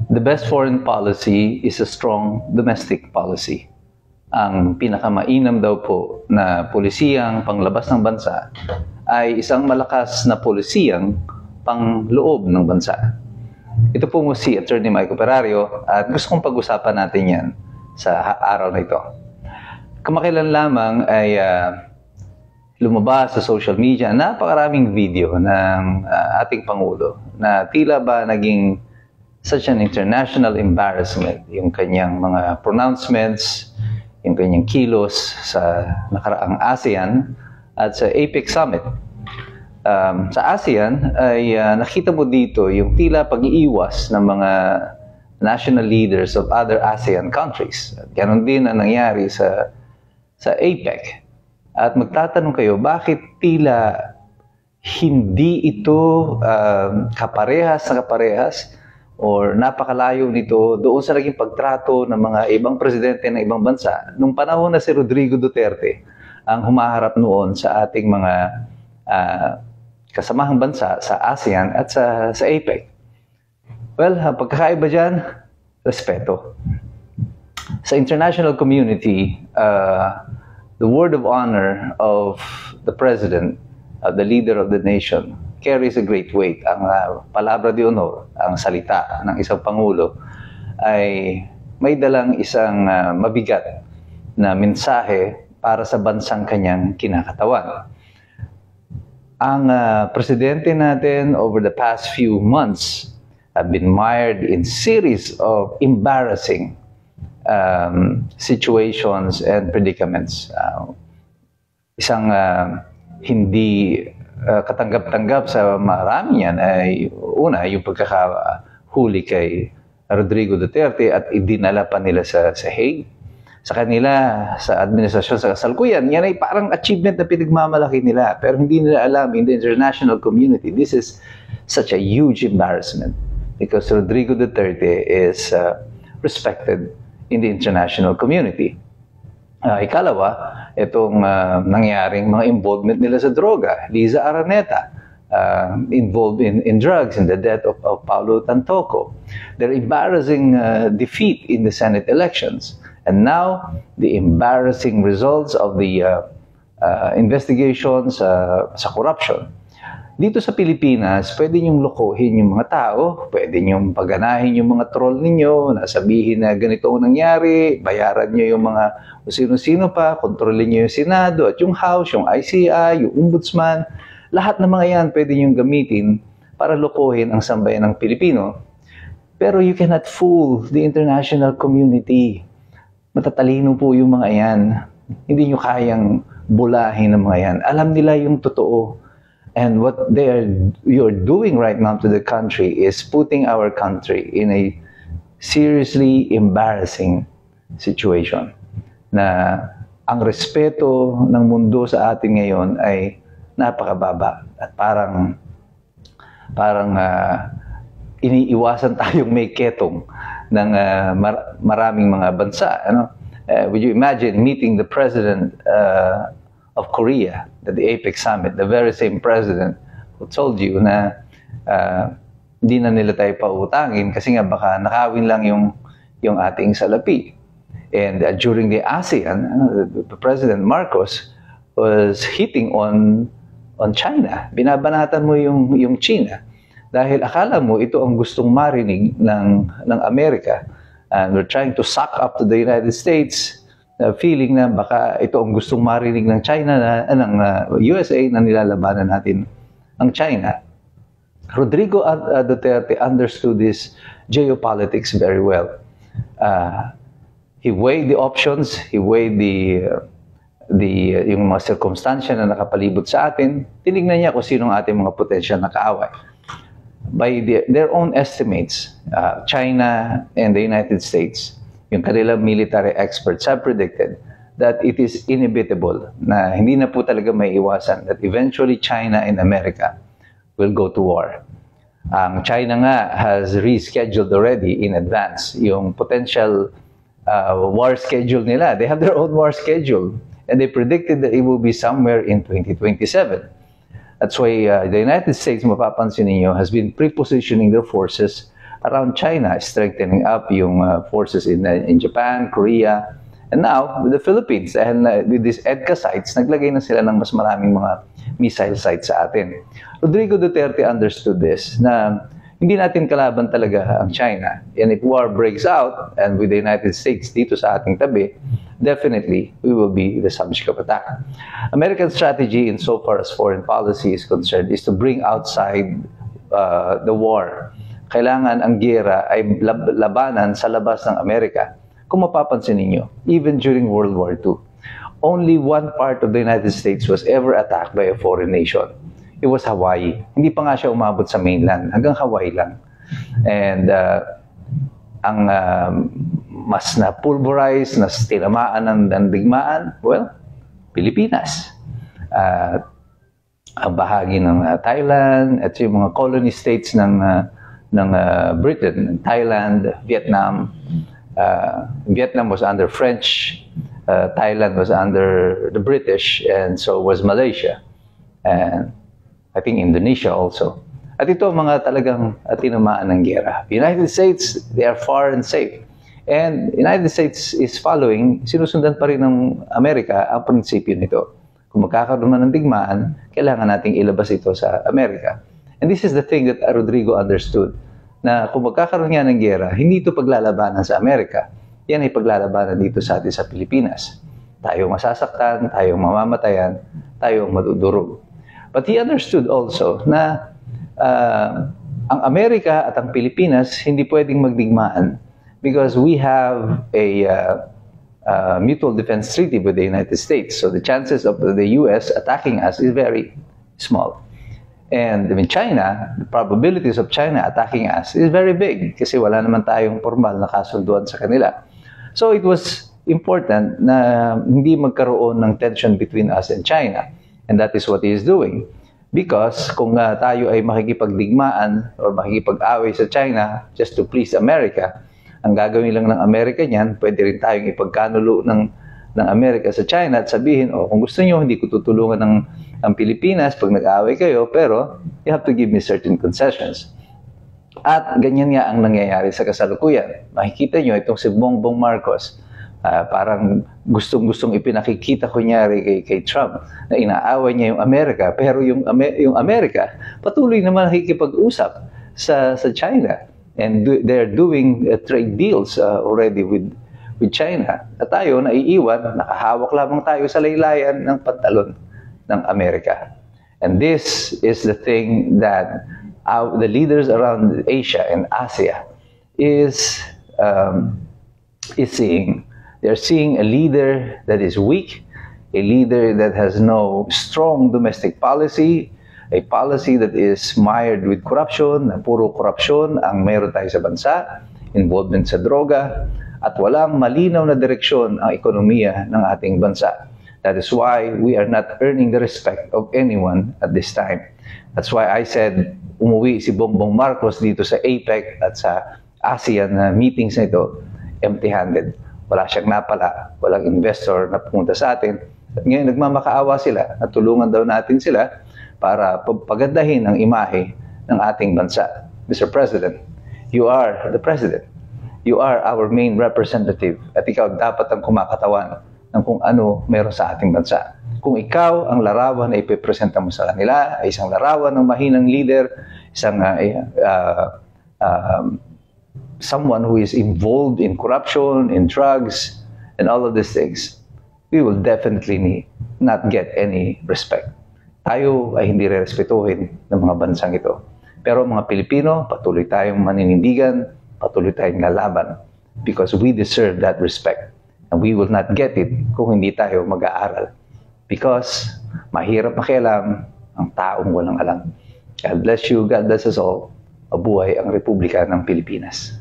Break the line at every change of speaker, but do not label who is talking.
The best foreign policy is a strong domestic policy. Ang pinakamainam daw po na polisiyang panglabas ng bansa ay isang malakas na polisiyang pangloob ng bansa. Ito po si Attorney Mike Operario at gusto kong pag-usapan natin yan sa araw na ito. Kamakailan lamang ay lumabas sa social media napakaraming video ng ating Pangulo na tila ba naging such an international embarrassment yung kanyang mga pronouncements, yung kanyang kilos sa nakaraang ASEAN at sa APEC Summit. Sa ASEAN ay nakita mo dito yung tila pag-iiwas ng mga national leaders of other ASEAN countries. At ganon din ang nangyari sa APEC. At magtatanong kayo, bakit tila hindi ito kaparehas na kaparehas or napakalayo nito doon sa naging pagtrato ng mga ibang presidente ng ibang bansa nung panahon na si Rodrigo Duterte ang humaharap noon sa ating mga kasamahang bansa sa ASEAN at sa APEC. Well, pagkakaiba dyan, respeto. Sa international community, the word of honor of the president, the leader of the nation, carries a great weight. Ang palabra de honor, ang salita ng isang pangulo, ay may dalang isang mabigat na mensahe para sa bansang kanyang kinakatawan. Ang presidente natin over the past few months have been mired in series of embarrassing situations and predicaments. Isang hindi katanggap-tanggap sa marami yan ay una, yung pagkakahuli kay Rodrigo Duterte at idinala pa nila sa Hague. Sa kanila, sa administrasyon sa kasalukuyan, yan ay parang achievement na pinagmamalaki nila. Pero hindi nila alam in the international community, this is such a huge embarrassment because Rodrigo Duterte is respected in the international community. Ikalawa, itong nangyaring mga involvement nila sa droga. Liza Araneta, involved in drugs, in the death of Paulo Tantoco. Their embarrassing defeat in the Senate elections. And now, the embarrassing results of the investigations sa corruption. Dito sa Pilipinas, pwede niyong lokohin yung mga tao, pwede niyong paganahin yung mga troll ninyo, nasabihin na ganito ang nangyari, bayaran niyo yung mga sino-sino pa, kontrolin niyo yung Senado at yung House, yung ICI, yung Ombudsman. Lahat ng mga yan pwede niyong gamitin para lokohin ang sambayan ng Pilipino. Pero you cannot fool the international community. Matatalino po yung mga yan. Hindi niyo kayang bulahin ng mga yan. Alam nila yung totoo. And what you're doing right now to the country is putting our country in a seriously embarrassing situation. Na ang respeto ng mundo sa atin ngayon ay napakababa at parang iniiwasan tayong may ketong ng maraming mga bansa. Ano? Would you imagine meeting the president of Korea at the APEC Summit, the very same president who told you na hindi na nila tayo pautangin kasi nga baka nakawin lang yung ating salapi. And during the ASEAN, the President Marcos was hitting on China. Binabanatan mo yung China dahil akala mo ito ang gustong marinig ng Amerika. And we're trying to suck up to the United States, feeling na baka ito ang gustong marinig ng China ng USA na nilalabanan natin ang China. Rodrigo Duterte understood this geopolitics very well. He weighed the options, he weighed yung mga circumstansya na nakapalibot sa atin. Tinignan niya kung sino ang ating mga potensyal na kaaway. By their own estimates, China and the United States, yung kanilang military experts have predicted that it is inevitable, na hindi na po talaga may iwasan, that eventually China and America will go to war. China nga has rescheduled already in advance yung potential war schedule nila. They have their own war schedule, and they predicted that it will be somewhere in 2027. That's why the United States, mapapansin ninyo, has been prepositioning their forces around China, strengthening up yung forces in Japan, Korea, and now with the Philippines. And with these EDCA sites, naglagay na sila ng mas maraming mga missile sites sa atin. Rodrigo Duterte understood this, na hindi natin kalaban talaga ang China. And if war breaks out, and with the United States dito sa ating tabi, definitely we will be the subject of attack. American strategy insofar as foreign policy is concerned is to bring outside the war. Kailangan ang giyera ay labanan sa labas ng Amerika. Kung mapapansin ninyo, even during World War II, only one part of the United States was ever attacked by a foreign nation. It was Hawaii. Hindi pa nga siya umabot sa mainland, hanggang Hawaii lang. And ang mas na-pulverize, na tinamaan ng digmaan, well, Pilipinas. Ang bahagi ng Thailand, at yung mga colony states ng Britain, Thailand, Vietnam. Vietnam was under French, Thailand was under the British, and so was Malaysia. And I think Indonesia also. At ito mga talagang tinamaan ng giyera. The United States, they are far and safe. And the United States is following, sinusundan pa rin ng Amerika ang prinsipyo nito. Kung magkakaroon man ng digmaan, kailangan nating ilabas ito sa Amerika. And this is the thing that Rodrigo understood, na kung magkakaroon nga ng giyera, hindi ito paglalabanan sa Amerika. Yan ay paglalabanan dito sa atin sa Pilipinas. Tayong masasaktan, tayong mamamatayan, tayong madudurog. But he understood also na ang Amerika at ang Pilipinas hindi pwedeng magdigmaan because we have a mutual defense treaty with the United States. So the chances of the US attacking us is very small. And I mean, China, the probabilities of China attacking us is very big kasi wala naman tayong formal na kasunduan sa kanila. So it was important na hindi magkaroon ng tension between us and China. And that is what he is doing. Because kung tayo ay makikipagdigmaan or makikipag-away sa China just to please America, ang gagawin lang ng Amerika niyan, pwede rin tayong ipagkanulo ng Amerika sa China at sabihin, kung gusto nyo, hindi ko tutulungan ang Pilipinas pag nag-aaway kayo, pero you have to give me certain concessions. At ganyan nga ang nangyayari sa kasalukuyan. Makikita nyo itong si Bongbong Marcos, parang gustong-gustong ipinakikita kunyari kay Trump na inaaway niya yung Amerika, pero yung Amerika patuloy naman nakikipag-usap sa China. And they're doing trade deals already with China. At tayo, naiiwan, nakahawak lamang tayo sa laylayan ng pantalon ng Amerika. And this is the thing that the leaders around Asia and Asia is seeing. They're seeing a leader that is weak, a leader that has no strong domestic policy, a policy that is mired with corruption, na puro korupsyon ang meron tayo sa bansa, involvement sa droga, at walang malinaw na direksyon ang ekonomiya ng ating bansa. That is why we are not earning the respect of anyone at this time. That's why I said, umuwi si Bongbong Marcos dito sa APEC at sa ASEAN meetings na ito, empty-handed. Wala siyang napala, walang investor na pumunta sa atin. At ngayon nagmamakaawa sila at tulungan daw natin sila para pagandahin ang imahe ng ating bansa. Mr. President, you are the President. You are our main representative at ikaw dapat ang kumakatawan ng kung ano meron sa ating bansa. Kung ikaw ang larawan na ipipresenta mo sa kanila ay isang larawan ng mahinang leader, isang someone who is involved in corruption, in drugs, and all of these things, we will definitely not get any respect. Tayo ay hindi re-respetuhin ng mga bansang ito. Pero mga Pilipino, patuloy tayong maninindigan, patuloy tayong lalaban because we deserve that respect. And we will not get it kung hindi tayo mag-aaral. Because mahirap makialam ang taong walang alam. God bless you, God bless us all. Mabuhay ang Republika ng Pilipinas.